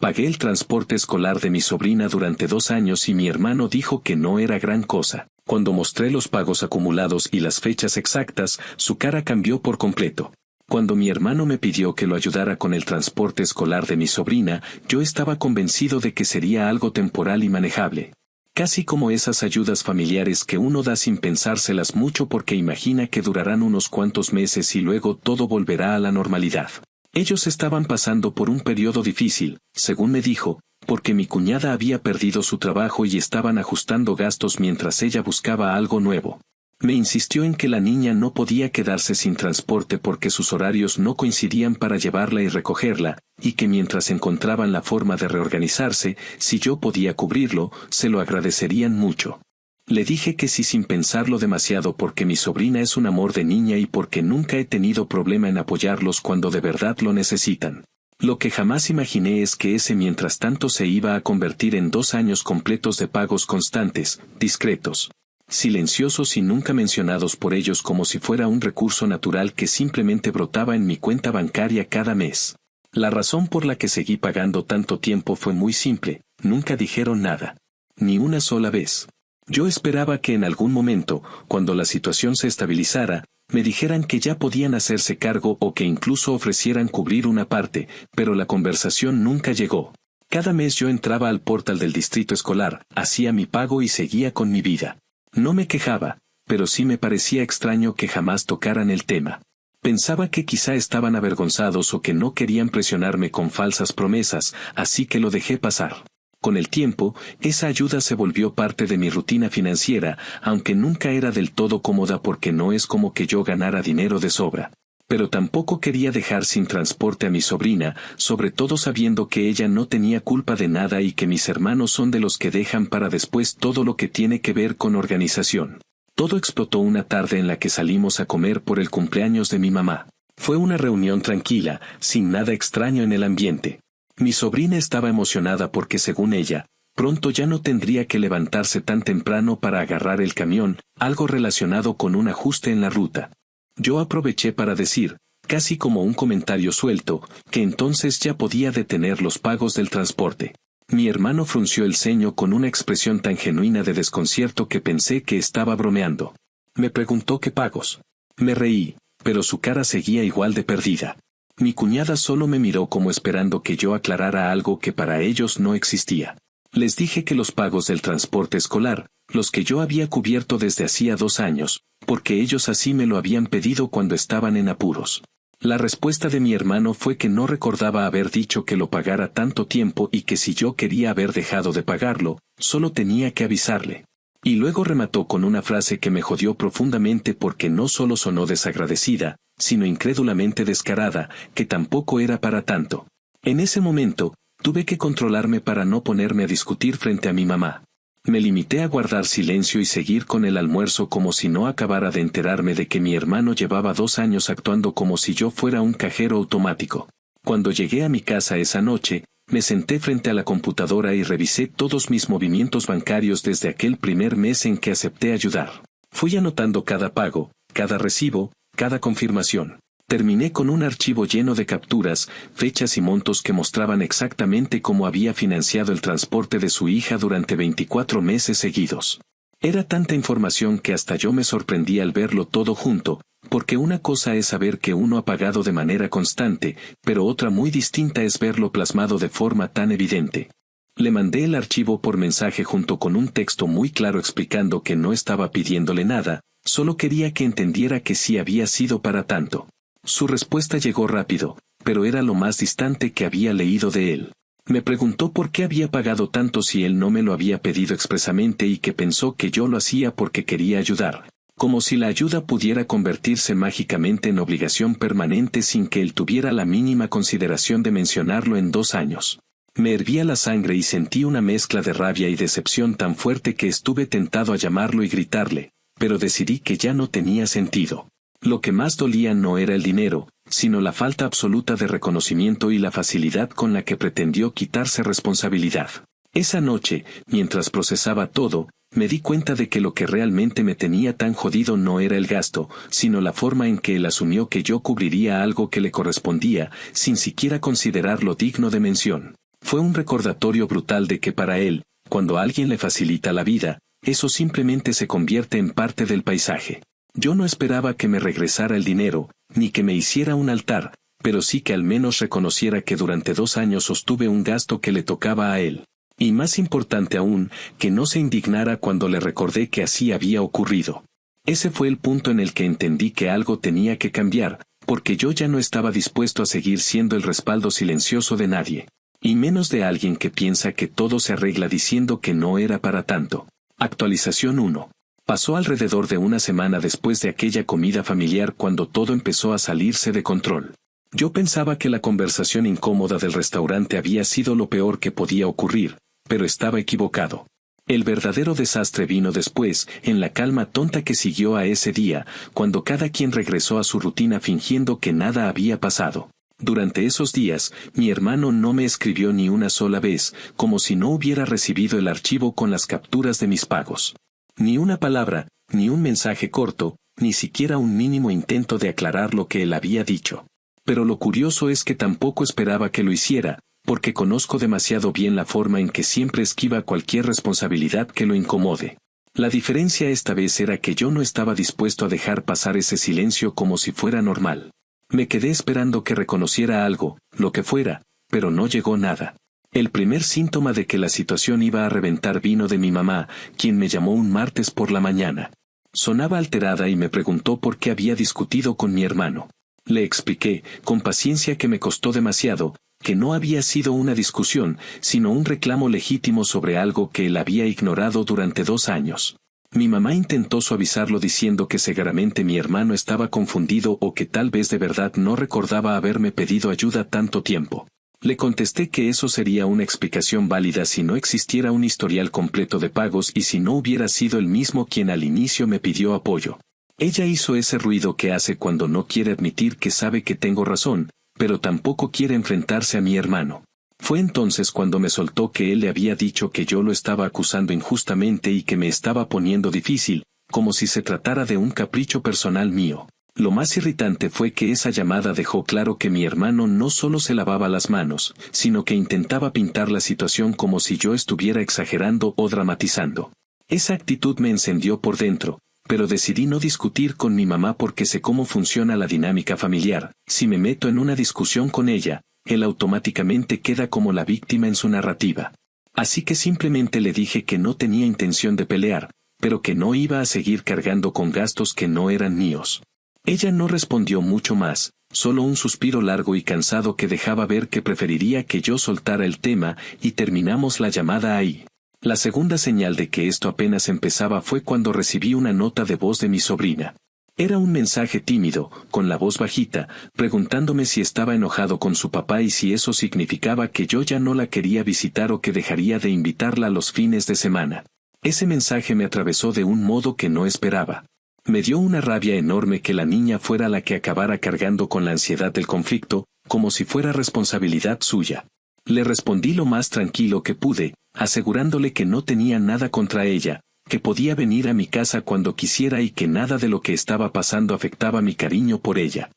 Pagué el transporte escolar de mi sobrina durante 2 años y mi hermano dijo que no era gran cosa. Cuando mostré los pagos acumulados y las fechas exactas, su cara cambió por completo. Cuando mi hermano me pidió que lo ayudara con el transporte escolar de mi sobrina, yo estaba convencido de que sería algo temporal y manejable. Casi como esas ayudas familiares que uno da sin pensárselas mucho porque imagina que durarán unos cuantos meses y luego todo volverá a la normalidad. Ellos estaban pasando por un periodo difícil, según me dijo, porque mi cuñada había perdido su trabajo y estaban ajustando gastos mientras ella buscaba algo nuevo. Me insistió en que la niña no podía quedarse sin transporte porque sus horarios no coincidían para llevarla y recogerla, y que mientras encontraban la forma de reorganizarse, si yo podía cubrirlo, se lo agradecerían mucho. Le dije que sí sin pensarlo demasiado porque mi sobrina es un amor de niña y porque nunca he tenido problema en apoyarlos cuando de verdad lo necesitan. Lo que jamás imaginé es que ese mientras tanto se iba a convertir en 2 años completos de pagos constantes, discretos, silenciosos y nunca mencionados por ellos como si fuera un recurso natural que simplemente brotaba en mi cuenta bancaria cada mes. La razón por la que seguí pagando tanto tiempo fue muy simple, nunca dijeron nada. Ni una sola vez. Yo esperaba que en algún momento, cuando la situación se estabilizara, me dijeran que ya podían hacerse cargo o que incluso ofrecieran cubrir una parte, pero la conversación nunca llegó. Cada mes yo entraba al portal del distrito escolar, hacía mi pago y seguía con mi vida. No me quejaba, pero sí me parecía extraño que jamás tocaran el tema. Pensaba que quizá estaban avergonzados o que no querían presionarme con falsas promesas, así que lo dejé pasar. Con el tiempo, esa ayuda se volvió parte de mi rutina financiera, aunque nunca era del todo cómoda porque no es como que yo ganara dinero de sobra. Pero tampoco quería dejar sin transporte a mi sobrina, sobre todo sabiendo que ella no tenía culpa de nada y que mis hermanos son de los que dejan para después todo lo que tiene que ver con organización. Todo explotó una tarde en la que salimos a comer por el cumpleaños de mi mamá. Fue una reunión tranquila, sin nada extraño en el ambiente. Mi sobrina estaba emocionada porque según ella, pronto ya no tendría que levantarse tan temprano para agarrar el camión, algo relacionado con un ajuste en la ruta. Yo aproveché para decir, casi como un comentario suelto, que entonces ya podía detener los pagos del transporte. Mi hermano frunció el ceño con una expresión tan genuina de desconcierto que pensé que estaba bromeando. Me preguntó qué pagos. Me reí, pero su cara seguía igual de perdida. Mi cuñada solo me miró como esperando que yo aclarara algo que para ellos no existía. Les dije que los pagos del transporte escolar, los que yo había cubierto desde hacía 2 años, porque ellos así me lo habían pedido cuando estaban en apuros. La respuesta de mi hermano fue que no recordaba haber dicho que lo pagara tanto tiempo y que si yo quería haber dejado de pagarlo, solo tenía que avisarle. Y luego remató con una frase que me jodió profundamente porque no solo sonó desagradecida, sino incrédulamente descarada, que tampoco era para tanto. En ese momento, tuve que controlarme para no ponerme a discutir frente a mi mamá. Me limité a guardar silencio y seguir con el almuerzo como si no acabara de enterarme de que mi hermano llevaba 2 años actuando como si yo fuera un cajero automático. Cuando llegué a mi casa esa noche, me senté frente a la computadora y revisé todos mis movimientos bancarios desde aquel primer mes en que acepté ayudar. Fui anotando cada pago, cada recibo, cada confirmación. Terminé con un archivo lleno de capturas, fechas y montos que mostraban exactamente cómo había financiado el transporte de su hija durante 24 meses seguidos. Era tanta información que hasta yo me sorprendí al verlo todo junto, porque una cosa es saber que uno ha pagado de manera constante, pero otra muy distinta es verlo plasmado de forma tan evidente. Le mandé el archivo por mensaje junto con un texto muy claro explicando que no estaba pidiéndole nada, solo quería que entendiera que sí había sido para tanto. Su respuesta llegó rápido, pero era lo más distante que había leído de él. Me preguntó por qué había pagado tanto si él no me lo había pedido expresamente y que pensó que yo lo hacía porque quería ayudar, como si la ayuda pudiera convertirse mágicamente en obligación permanente sin que él tuviera la mínima consideración de mencionarlo en 2 años. Me hervía la sangre y sentí una mezcla de rabia y decepción tan fuerte que estuve tentado a llamarlo y gritarle, pero decidí que ya no tenía sentido. Lo que más dolía no era el dinero, sino la falta absoluta de reconocimiento y la facilidad con la que pretendió quitarse responsabilidad. Esa noche, mientras procesaba todo, me di cuenta de que lo que realmente me tenía tan jodido no era el gasto, sino la forma en que él asumió que yo cubriría algo que le correspondía, sin siquiera considerarlo digno de mención. Fue un recordatorio brutal de que para él, cuando alguien le facilita la vida, eso simplemente se convierte en parte del paisaje. Yo no esperaba que me regresara el dinero, ni que me hiciera un altar, pero sí que al menos reconociera que durante 2 años sostuve un gasto que le tocaba a él. Y más importante aún, que no se indignara cuando le recordé que así había ocurrido. Ese fue el punto en el que entendí que algo tenía que cambiar, porque yo ya no estaba dispuesto a seguir siendo el respaldo silencioso de nadie. Y menos de alguien que piensa que todo se arregla diciendo que no era para tanto. Actualización 1. Pasó alrededor de una semana después de aquella comida familiar cuando todo empezó a salirse de control. Yo pensaba que la conversación incómoda del restaurante había sido lo peor que podía ocurrir, pero estaba equivocado. El verdadero desastre vino después, en la calma tonta que siguió a ese día, cuando cada quien regresó a su rutina fingiendo que nada había pasado. Durante esos días, mi hermano no me escribió ni una sola vez, como si no hubiera recibido el archivo con las capturas de mis pagos. Ni una palabra, ni un mensaje corto, ni siquiera un mínimo intento de aclarar lo que él había dicho. Pero lo curioso es que tampoco esperaba que lo hiciera, porque conozco demasiado bien la forma en que siempre esquiva cualquier responsabilidad que lo incomode. La diferencia esta vez era que yo no estaba dispuesto a dejar pasar ese silencio como si fuera normal. Me quedé esperando que reconociera algo, lo que fuera, pero no llegó nada. El primer síntoma de que la situación iba a reventar vino de mi mamá, quien me llamó un martes por la mañana. Sonaba alterada y me preguntó por qué había discutido con mi hermano. Le expliqué, con paciencia que me costó demasiado, que no había sido una discusión, sino un reclamo legítimo sobre algo que él había ignorado durante 2 años. Mi mamá intentó suavizarlo diciendo que seguramente mi hermano estaba confundido o que tal vez de verdad no recordaba haberme pedido ayuda tanto tiempo. Le contesté que eso sería una explicación válida si no existiera un historial completo de pagos y si no hubiera sido él mismo quien al inicio me pidió apoyo. Ella hizo ese ruido que hace cuando no quiere admitir que sabe que tengo razón, pero tampoco quiere enfrentarse a mi hermano. Fue entonces cuando me soltó que él le había dicho que yo lo estaba acusando injustamente y que me estaba poniendo difícil, como si se tratara de un capricho personal mío. Lo más irritante fue que esa llamada dejó claro que mi hermano no solo se lavaba las manos, sino que intentaba pintar la situación como si yo estuviera exagerando o dramatizando. Esa actitud me encendió por dentro, pero decidí no discutir con mi mamá porque sé cómo funciona la dinámica familiar. Si me meto en una discusión con ella, él automáticamente queda como la víctima en su narrativa. Así que simplemente le dije que no tenía intención de pelear, pero que no iba a seguir cargando con gastos que no eran míos. Ella no respondió mucho más, solo un suspiro largo y cansado que dejaba ver que preferiría que yo soltara el tema y terminamos la llamada ahí. La segunda señal de que esto apenas empezaba fue cuando recibí una nota de voz de mi sobrina. Era un mensaje tímido, con la voz bajita, preguntándome si estaba enojado con su papá y si eso significaba que yo ya no la quería visitar o que dejaría de invitarla a los fines de semana. Ese mensaje me atravesó de un modo que no esperaba. Me dio una rabia enorme que la niña fuera la que acabara cargando con la ansiedad del conflicto, como si fuera responsabilidad suya. Le respondí lo más tranquilo que pude, asegurándole que no tenía nada contra ella, que podía venir a mi casa cuando quisiera y que nada de lo que estaba pasando afectaba mi cariño por ella.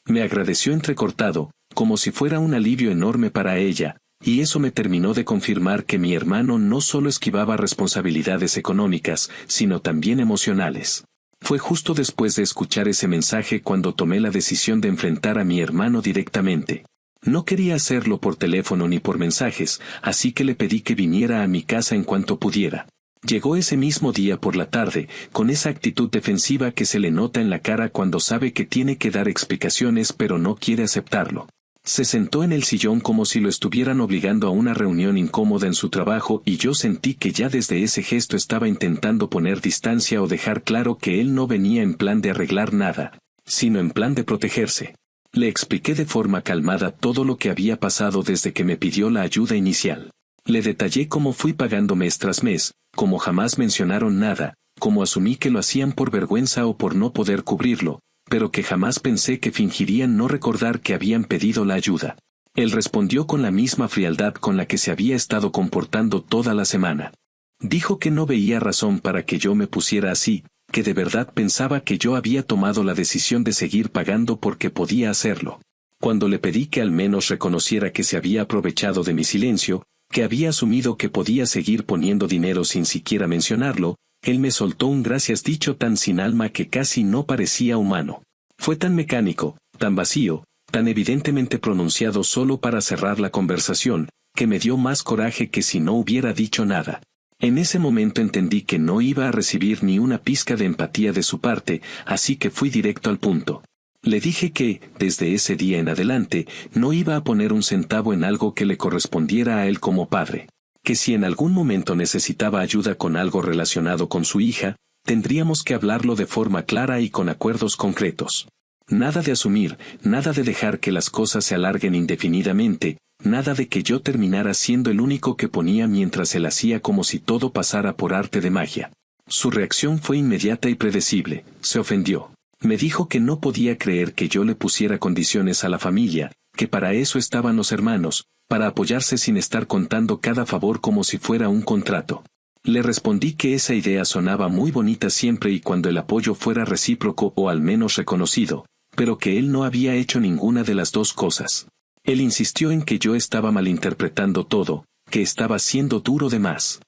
Me agradeció entrecortado, como si fuera un alivio enorme para ella, y eso me terminó de confirmar que mi hermano no solo esquivaba responsabilidades económicas, sino también emocionales. Fue justo después de escuchar ese mensaje cuando tomé la decisión de enfrentar a mi hermano directamente. No quería hacerlo por teléfono ni por mensajes, así que le pedí que viniera a mi casa en cuanto pudiera. Llegó ese mismo día por la tarde, con esa actitud defensiva que se le nota en la cara cuando sabe que tiene que dar explicaciones pero no quiere aceptarlo. Se sentó en el sillón como si lo estuvieran obligando a una reunión incómoda en su trabajo y yo sentí que ya desde ese gesto estaba intentando poner distancia o dejar claro que él no venía en plan de arreglar nada, sino en plan de protegerse. Le expliqué de forma calmada todo lo que había pasado desde que me pidió la ayuda inicial. Le detallé cómo fui pagando mes tras mes, cómo jamás mencionaron nada, cómo asumí que lo hacían por vergüenza o por no poder cubrirlo, pero que jamás pensé que fingirían no recordar que habían pedido la ayuda. Él respondió con la misma frialdad con la que se había estado comportando toda la semana. Dijo que no veía razón para que yo me pusiera así, que de verdad pensaba que yo había tomado la decisión de seguir pagando porque podía hacerlo. Cuando le pedí que al menos reconociera que se había aprovechado de mi silencio, que había asumido que podía seguir poniendo dinero sin siquiera mencionarlo, él me soltó un gracias dicho tan sin alma que casi no parecía humano. Fue tan mecánico, tan vacío, tan evidentemente pronunciado solo para cerrar la conversación, que me dio más coraje que si no hubiera dicho nada. En ese momento entendí que no iba a recibir ni una pizca de empatía de su parte, así que fui directo al punto. Le dije que, desde ese día en adelante, no iba a poner un centavo en algo que le correspondiera a él como padre. Que si en algún momento necesitaba ayuda con algo relacionado con su hija, tendríamos que hablarlo de forma clara y con acuerdos concretos. Nada de asumir, nada de dejar que las cosas se alarguen indefinidamente, nada de que yo terminara siendo el único que ponía mientras él hacía como si todo pasara por arte de magia. Su reacción fue inmediata y predecible, se ofendió. Me dijo que no podía creer que yo le pusiera condiciones a la familia, que para eso estaban los hermanos, para apoyarse sin estar contando cada favor como si fuera un contrato. Le respondí que esa idea sonaba muy bonita siempre y cuando el apoyo fuera recíproco o al menos reconocido, pero que él no había hecho ninguna de las dos cosas. Él insistió en que yo estaba malinterpretando todo, que estaba siendo duro de más.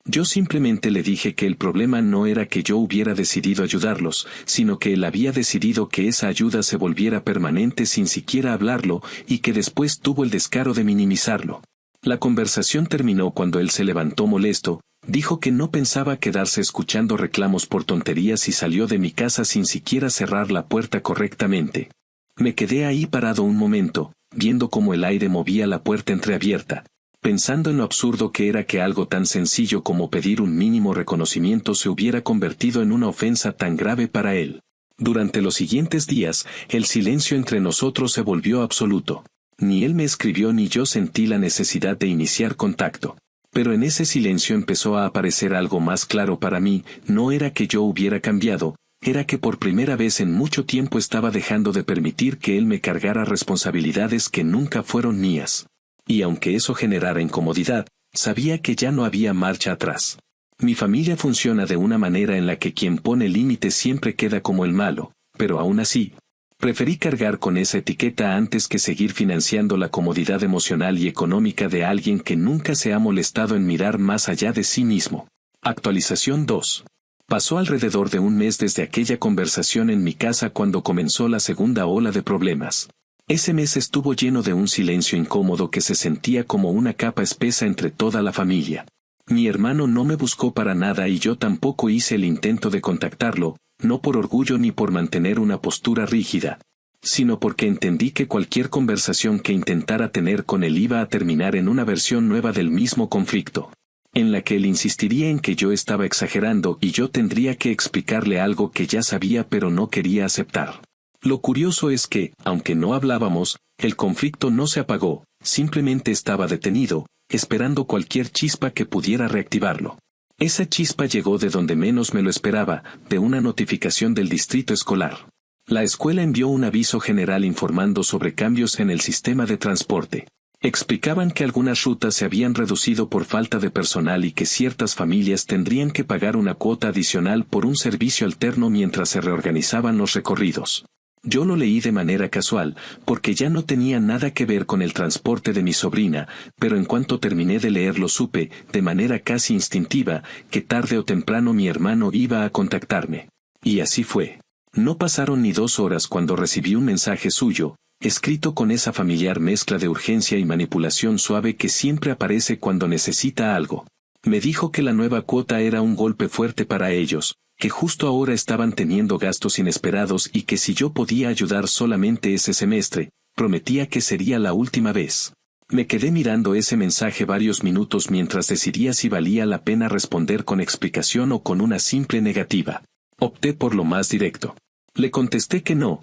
Yo simplemente le dije que el problema no era que yo hubiera decidido ayudarlos, sino que él había decidido que esa ayuda se volviera permanente sin siquiera hablarlo y que después tuvo el descaro de minimizarlo. La conversación terminó cuando él se levantó molesto, dijo que no pensaba quedarse escuchando reclamos por tonterías y salió de mi casa sin siquiera cerrar la puerta correctamente. Me quedé ahí parado un momento, viendo cómo el aire movía la puerta entreabierta, pensando en lo absurdo que era que algo tan sencillo como pedir un mínimo reconocimiento se hubiera convertido en una ofensa tan grave para él. Durante los siguientes días, el silencio entre nosotros se volvió absoluto. Ni él me escribió ni yo sentí la necesidad de iniciar contacto. Pero en ese silencio empezó a aparecer algo más claro para mí, no era que yo hubiera cambiado, era que por primera vez en mucho tiempo estaba dejando de permitir que él me cargara responsabilidades que nunca fueron mías. Y aunque eso generara incomodidad, sabía que ya no había marcha atrás. Mi familia funciona de una manera en la que quien pone límites siempre queda como el malo, pero aún así, preferí cargar con esa etiqueta antes que seguir financiando la comodidad emocional y económica de alguien que nunca se ha molestado en mirar más allá de sí mismo. Actualización 2. Pasó alrededor de un mes desde aquella conversación en mi casa cuando comenzó la segunda ola de problemas. Ese mes estuvo lleno de un silencio incómodo que se sentía como una capa espesa entre toda la familia. Mi hermano no me buscó para nada y yo tampoco hice el intento de contactarlo, no por orgullo ni por mantener una postura rígida, sino porque entendí que cualquier conversación que intentara tener con él iba a terminar en una versión nueva del mismo conflicto, en la que él insistiría en que yo estaba exagerando y yo tendría que explicarle algo que ya sabía pero no quería aceptar. Lo curioso es que, aunque no hablábamos, el conflicto no se apagó, simplemente estaba detenido, esperando cualquier chispa que pudiera reactivarlo. Esa chispa llegó de donde menos me lo esperaba, de una notificación del distrito escolar. La escuela envió un aviso general informando sobre cambios en el sistema de transporte. Explicaban que algunas rutas se habían reducido por falta de personal y que ciertas familias tendrían que pagar una cuota adicional por un servicio alterno mientras se reorganizaban los recorridos. Yo lo leí de manera casual, porque ya no tenía nada que ver con el transporte de mi sobrina, pero en cuanto terminé de leerlo supe, de manera casi instintiva, que tarde o temprano mi hermano iba a contactarme. Y así fue. No pasaron ni 2 horas cuando recibí un mensaje suyo, escrito con esa familiar mezcla de urgencia y manipulación suave que siempre aparece cuando necesita algo. Me dijo que la nueva cuota era un golpe fuerte para ellos, que justo ahora estaban teniendo gastos inesperados y que si yo podía ayudar solamente ese semestre, prometía que sería la última vez. Me quedé mirando ese mensaje varios minutos mientras decidía si valía la pena responder con explicación o con una simple negativa. Opté por lo más directo. Le contesté que no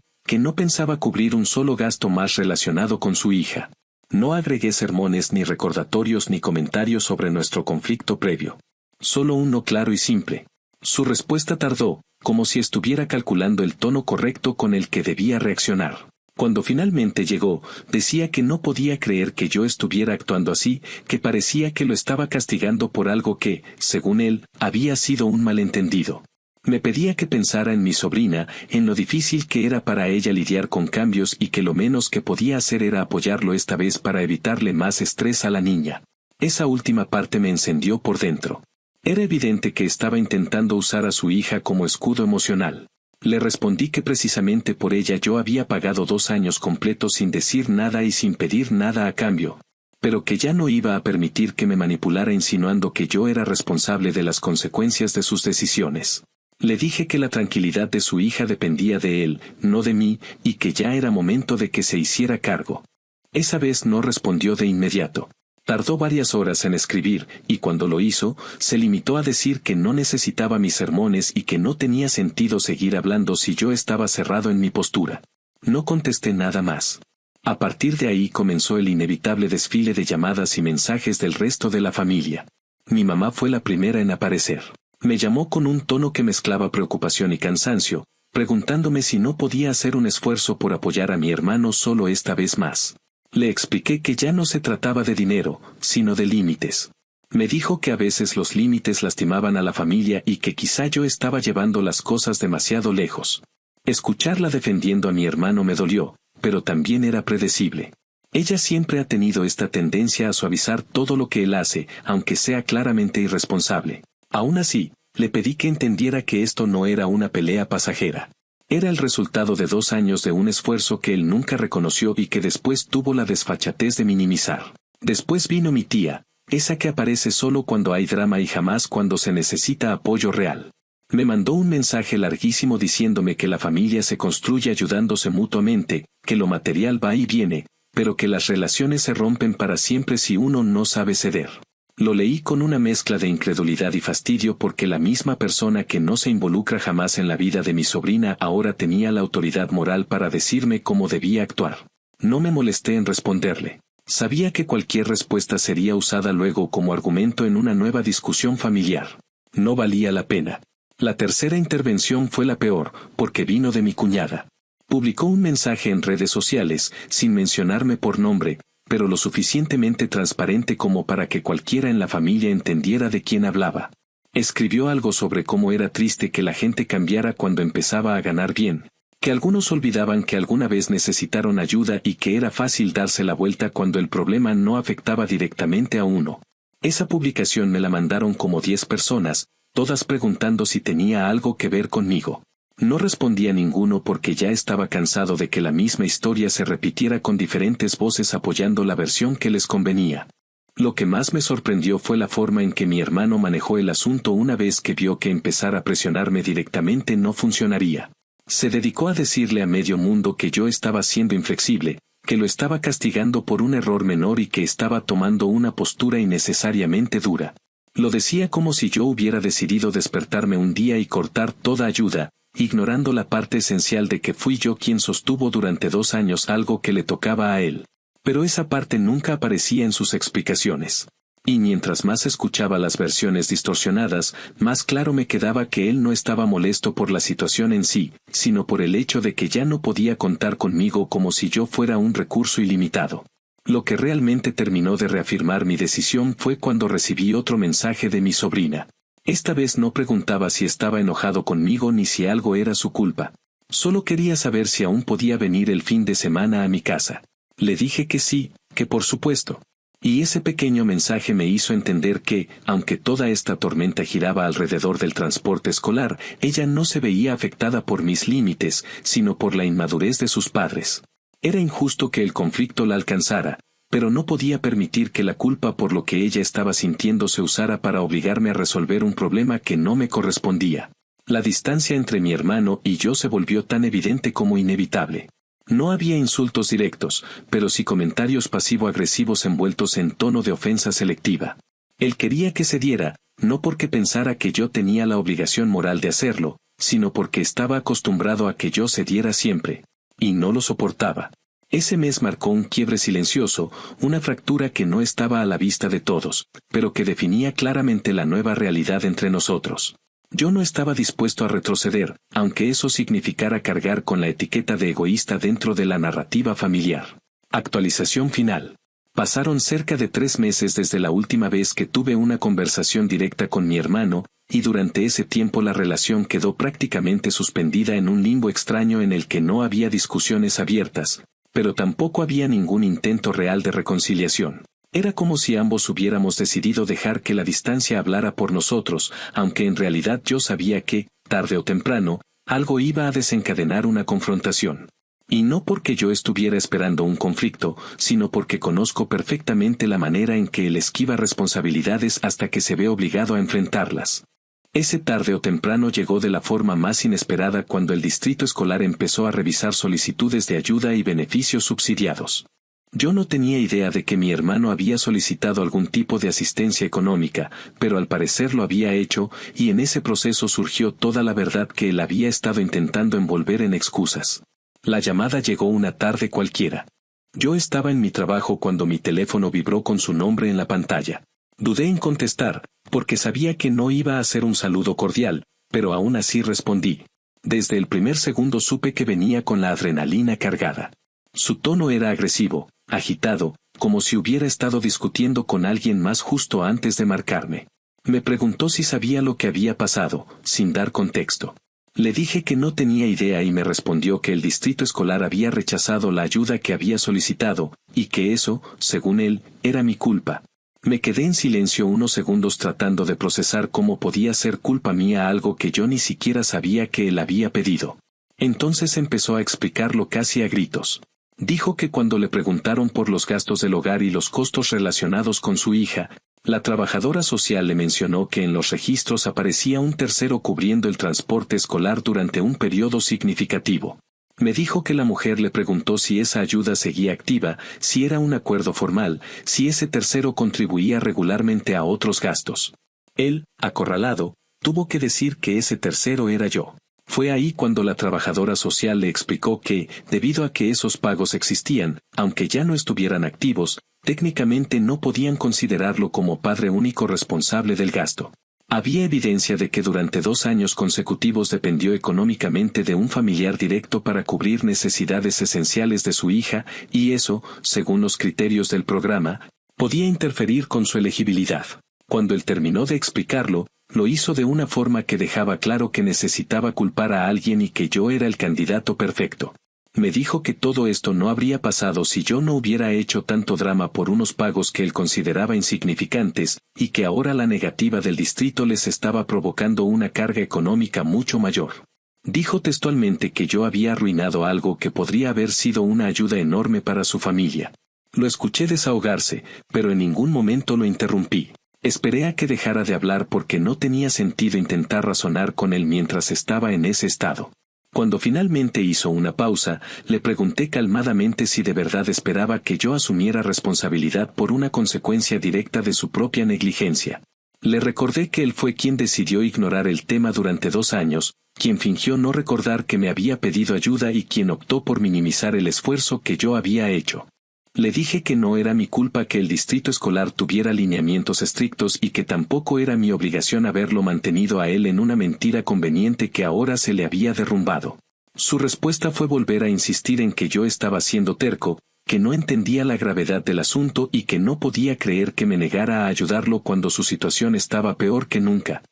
pensaba cubrir un solo gasto más relacionado con su hija. No agregué sermones ni recordatorios ni comentarios sobre nuestro conflicto previo. Solo uno claro y simple. Su respuesta tardó, como si estuviera calculando el tono correcto con el que debía reaccionar. Cuando finalmente llegó, decía que no podía creer que yo estuviera actuando así, que parecía que lo estaba castigando por algo que, según él, había sido un malentendido. Me pedía que pensara en mi sobrina, en lo difícil que era para ella lidiar con cambios y que lo menos que podía hacer era apoyarlo esta vez para evitarle más estrés a la niña. Esa última parte me encendió por dentro. Era evidente que estaba intentando usar a su hija como escudo emocional. Le respondí que precisamente por ella yo había pagado 2 años completos sin decir nada y sin pedir nada a cambio, pero que ya no iba a permitir que me manipulara insinuando que yo era responsable de las consecuencias de sus decisiones. Le dije que la tranquilidad de su hija dependía de él, no de mí, y que ya era momento de que se hiciera cargo. Esa vez no respondió de inmediato. Tardó varias horas en escribir, y cuando lo hizo, se limitó a decir que no necesitaba mis sermones y que no tenía sentido seguir hablando si yo estaba cerrado en mi postura. No contesté nada más. A partir de ahí comenzó el inevitable desfile de llamadas y mensajes del resto de la familia. Mi mamá fue la primera en aparecer. Me llamó con un tono que mezclaba preocupación y cansancio, preguntándome si no podía hacer un esfuerzo por apoyar a mi hermano solo esta vez más. Le expliqué que ya no se trataba de dinero, sino de límites. Me dijo que a veces los límites lastimaban a la familia y que quizá yo estaba llevando las cosas demasiado lejos. Escucharla defendiendo a mi hermano me dolió, pero también era predecible. Ella siempre ha tenido esta tendencia a suavizar todo lo que él hace, aunque sea claramente irresponsable. Aún así, le pedí que entendiera que esto no era una pelea pasajera. Era el resultado de 2 años de un esfuerzo que él nunca reconoció y que después tuvo la desfachatez de minimizar. Después vino mi tía, esa que aparece solo cuando hay drama y jamás cuando se necesita apoyo real. Me mandó un mensaje larguísimo diciéndome que la familia se construye ayudándose mutuamente, que lo material va y viene, pero que las relaciones se rompen para siempre si uno no sabe ceder. Lo leí con una mezcla de incredulidad y fastidio porque la misma persona que no se involucra jamás en la vida de mi sobrina ahora tenía la autoridad moral para decirme cómo debía actuar. No me molesté en responderle. Sabía que cualquier respuesta sería usada luego como argumento en una nueva discusión familiar. No valía la pena. La tercera intervención fue la peor, porque vino de mi cuñada. Publicó un mensaje en redes sociales, sin mencionarme por nombre, pero lo suficientemente transparente como para que cualquiera en la familia entendiera de quién hablaba. Escribió algo sobre cómo era triste que la gente cambiara cuando empezaba a ganar bien, que algunos olvidaban que alguna vez necesitaron ayuda y que era fácil darse la vuelta cuando el problema no afectaba directamente a uno. Esa publicación me la mandaron como 10 personas, todas preguntando si tenía algo que ver conmigo. No respondía ninguno porque ya estaba cansado de que la misma historia se repitiera con diferentes voces apoyando la versión que les convenía. Lo que más me sorprendió fue la forma en que mi hermano manejó el asunto una vez que vio que empezar a presionarme directamente no funcionaría. Se dedicó a decirle a medio mundo que yo estaba siendo inflexible, que lo estaba castigando por un error menor y que estaba tomando una postura innecesariamente dura. Lo decía como si yo hubiera decidido despertarme un día y cortar toda ayuda, ignorando la parte esencial de que fui yo quien sostuvo durante 2 años algo que le tocaba a él. Pero esa parte nunca aparecía en sus explicaciones. Y mientras más escuchaba las versiones distorsionadas, más claro me quedaba que él no estaba molesto por la situación en sí, sino por el hecho de que ya no podía contar conmigo como si yo fuera un recurso ilimitado. Lo que realmente terminó de reafirmar mi decisión fue cuando recibí otro mensaje de mi sobrina. Esta vez no preguntaba si estaba enojado conmigo ni si algo era su culpa. Solo quería saber si aún podía venir el fin de semana a mi casa. Le dije que sí, que por supuesto. Y ese pequeño mensaje me hizo entender que, aunque toda esta tormenta giraba alrededor del transporte escolar, ella no se veía afectada por mis límites, sino por la inmadurez de sus padres. Era injusto que el conflicto la alcanzara, pero no podía permitir que la culpa por lo que ella estaba sintiendo se usara para obligarme a resolver un problema que no me correspondía. La distancia entre mi hermano y yo se volvió tan evidente como inevitable. No había insultos directos, pero sí comentarios pasivo-agresivos envueltos en tono de ofensa selectiva. Él quería que cediera, no porque pensara que yo tenía la obligación moral de hacerlo, sino porque estaba acostumbrado a que yo cediera siempre. Y no lo soportaba. Ese mes marcó un quiebre silencioso, una fractura que no estaba a la vista de todos, pero que definía claramente la nueva realidad entre nosotros. Yo no estaba dispuesto a retroceder, aunque eso significara cargar con la etiqueta de egoísta dentro de la narrativa familiar. Actualización final. Pasaron cerca de 3 meses desde la última vez que tuve una conversación directa con mi hermano, y durante ese tiempo la relación quedó prácticamente suspendida en un limbo extraño en el que no había discusiones abiertas, pero tampoco había ningún intento real de reconciliación. Era como si ambos hubiéramos decidido dejar que la distancia hablara por nosotros, aunque en realidad yo sabía que, tarde o temprano, algo iba a desencadenar una confrontación. Y no porque yo estuviera esperando un conflicto, sino porque conozco perfectamente la manera en que él esquiva responsabilidades hasta que se ve obligado a enfrentarlas. Ese tarde o temprano llegó de la forma más inesperada cuando el distrito escolar empezó a revisar solicitudes de ayuda y beneficios subsidiados. Yo no tenía idea de que mi hermano había solicitado algún tipo de asistencia económica, pero al parecer lo había hecho, y en ese proceso surgió toda la verdad que él había estado intentando envolver en excusas. La llamada llegó una tarde cualquiera. Yo estaba en mi trabajo cuando mi teléfono vibró con su nombre en la pantalla. Dudé en contestar, porque sabía que no iba a ser un saludo cordial, pero aún así respondí. Desde el primer segundo supe que venía con la adrenalina cargada. Su tono era agresivo, agitado, como si hubiera estado discutiendo con alguien más justo antes de marcarme. Me preguntó si sabía lo que había pasado, sin dar contexto. Le dije que no tenía idea y me respondió que el distrito escolar había rechazado la ayuda que había solicitado, y que eso, según él, era mi culpa. Me quedé en silencio unos segundos tratando de procesar cómo podía ser culpa mía algo que yo ni siquiera sabía que él había pedido. Entonces empezó a explicarlo casi a gritos. Dijo que cuando le preguntaron por los gastos del hogar y los costos relacionados con su hija, la trabajadora social le mencionó que en los registros aparecía un tercero cubriendo el transporte escolar durante un periodo significativo. Me dijo que la mujer le preguntó si esa ayuda seguía activa, si era un acuerdo formal, si ese tercero contribuía regularmente a otros gastos. Él, acorralado, tuvo que decir que ese tercero era yo. Fue ahí cuando la trabajadora social le explicó que, debido a que esos pagos existían, aunque ya no estuvieran activos, técnicamente no podían considerarlo como padre único responsable del gasto. Había evidencia de que durante 2 años consecutivos dependió económicamente de un familiar directo para cubrir necesidades esenciales de su hija, y eso, según los criterios del programa, podía interferir con su elegibilidad. Cuando él terminó de explicarlo, lo hizo de una forma que dejaba claro que necesitaba culpar a alguien y que yo era el candidato perfecto. Me dijo que todo esto no habría pasado si yo no hubiera hecho tanto drama por unos pagos que él consideraba insignificantes, y que ahora la negativa del distrito les estaba provocando una carga económica mucho mayor. Dijo textualmente que yo había arruinado algo que podría haber sido una ayuda enorme para su familia. Lo escuché desahogarse, pero en ningún momento lo interrumpí. Esperé a que dejara de hablar porque no tenía sentido intentar razonar con él mientras estaba en ese estado. Cuando finalmente hizo una pausa, le pregunté calmadamente si de verdad esperaba que yo asumiera responsabilidad por una consecuencia directa de su propia negligencia. Le recordé que él fue quien decidió ignorar el tema durante 2 años, quien fingió no recordar que me había pedido ayuda y quien optó por minimizar el esfuerzo que yo había hecho. Le dije que no era mi culpa que el distrito escolar tuviera lineamientos estrictos y que tampoco era mi obligación haberlo mantenido a él en una mentira conveniente que ahora se le había derrumbado. Su respuesta fue volver a insistir en que yo estaba siendo terco, que no entendía la gravedad del asunto y que no podía creer que me negara a ayudarlo cuando su situación estaba peor que nunca.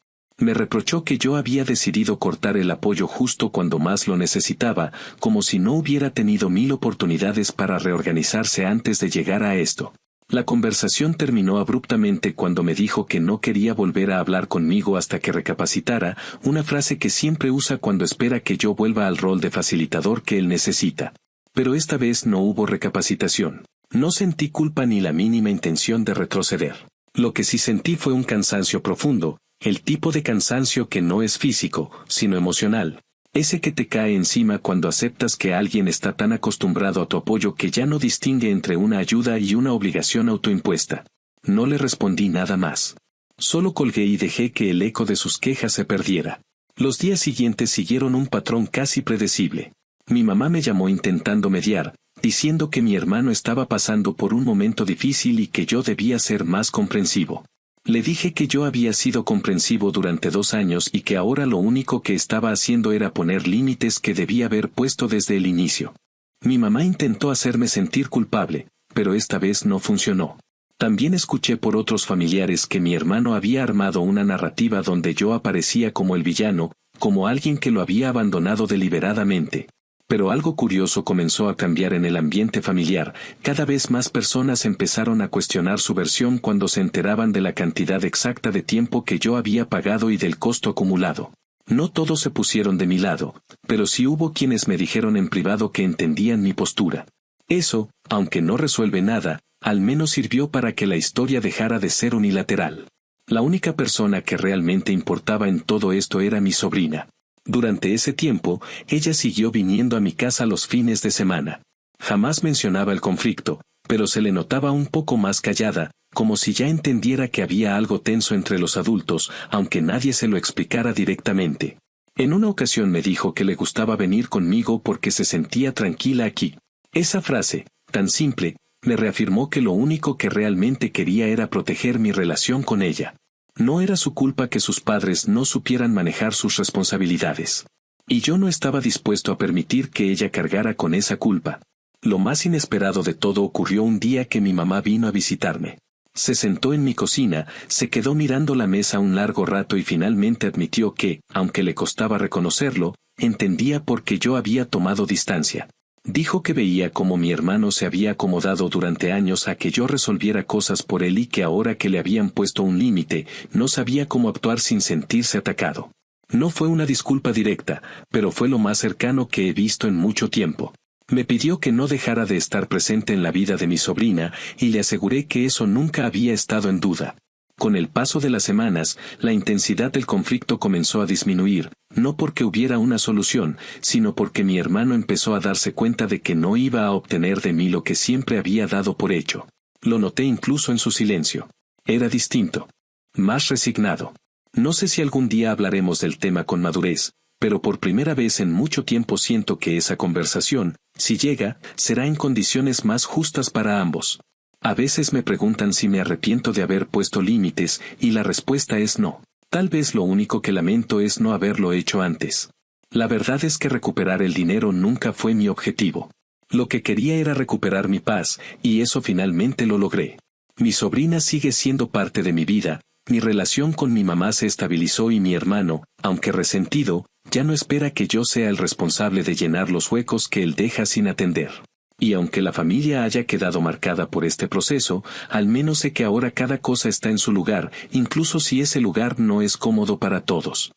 Me reprochó que yo había decidido cortar el apoyo justo cuando más lo necesitaba, como si no hubiera tenido 1000 oportunidades para reorganizarse antes de llegar a esto. La conversación terminó abruptamente cuando me dijo que no quería volver a hablar conmigo hasta que recapacitara, una frase que siempre usa cuando espera que yo vuelva al rol de facilitador que él necesita. Pero esta vez no hubo recapacitación. No sentí culpa ni la mínima intención de retroceder. Lo que sí sentí fue un cansancio profundo, el tipo de cansancio que no es físico, sino emocional. Ese que te cae encima cuando aceptas que alguien está tan acostumbrado a tu apoyo que ya no distingue entre una ayuda y una obligación autoimpuesta. No le respondí nada más. Solo colgué y dejé que el eco de sus quejas se perdiera. Los días siguientes siguieron un patrón casi predecible. Mi mamá me llamó intentando mediar, diciendo que mi hermano estaba pasando por un momento difícil y que yo debía ser más comprensivo. Le dije que yo había sido comprensivo durante 2 años y que ahora lo único que estaba haciendo era poner límites que debía haber puesto desde el inicio. Mi mamá intentó hacerme sentir culpable, pero esta vez no funcionó. También escuché por otros familiares que mi hermano había armado una narrativa donde yo aparecía como el villano, como alguien que lo había abandonado deliberadamente. Pero algo curioso comenzó a cambiar en el ambiente familiar. Cada vez más personas empezaron a cuestionar su versión cuando se enteraban de la cantidad exacta de tiempo que yo había pagado y del costo acumulado. No todos se pusieron de mi lado, pero sí hubo quienes me dijeron en privado que entendían mi postura. Eso, aunque no resuelve nada, al menos sirvió para que la historia dejara de ser unilateral. La única persona que realmente importaba en todo esto era mi sobrina. Durante ese tiempo, ella siguió viniendo a mi casa los fines de semana. Jamás mencionaba el conflicto, pero se le notaba un poco más callada, como si ya entendiera que había algo tenso entre los adultos, aunque nadie se lo explicara directamente. En una ocasión me dijo que le gustaba venir conmigo porque se sentía tranquila aquí. Esa frase, tan simple, me reafirmó que lo único que realmente quería era proteger mi relación con ella. No era su culpa que sus padres no supieran manejar sus responsabilidades. Y yo no estaba dispuesto a permitir que ella cargara con esa culpa. Lo más inesperado de todo ocurrió un día que mi mamá vino a visitarme. Se sentó en mi cocina, se quedó mirando la mesa un largo rato y finalmente admitió que, aunque le costaba reconocerlo, entendía por qué yo había tomado distancia. Dijo que veía cómo mi hermano se había acomodado durante años a que yo resolviera cosas por él y que ahora que le habían puesto un límite, no sabía cómo actuar sin sentirse atacado. No fue una disculpa directa, pero fue lo más cercano que he visto en mucho tiempo. Me pidió que no dejara de estar presente en la vida de mi sobrina y le aseguré que eso nunca había estado en duda. Con el paso de las semanas, la intensidad del conflicto comenzó a disminuir, no porque hubiera una solución, sino porque mi hermano empezó a darse cuenta de que no iba a obtener de mí lo que siempre había dado por hecho. Lo noté incluso en su silencio. Era distinto. Más resignado. No sé si algún día hablaremos del tema con madurez, pero por primera vez en mucho tiempo siento que esa conversación, si llega, será en condiciones más justas para ambos. A veces me preguntan si me arrepiento de haber puesto límites, y la respuesta es no. Tal vez lo único que lamento es no haberlo hecho antes. La verdad es que recuperar el dinero nunca fue mi objetivo. Lo que quería era recuperar mi paz, y eso finalmente lo logré. Mi sobrina sigue siendo parte de mi vida, mi relación con mi mamá se estabilizó y mi hermano, aunque resentido, ya no espera que yo sea el responsable de llenar los huecos que él deja sin atender. Y aunque la familia haya quedado marcada por este proceso, al menos sé que ahora cada cosa está en su lugar, incluso si ese lugar no es cómodo para todos.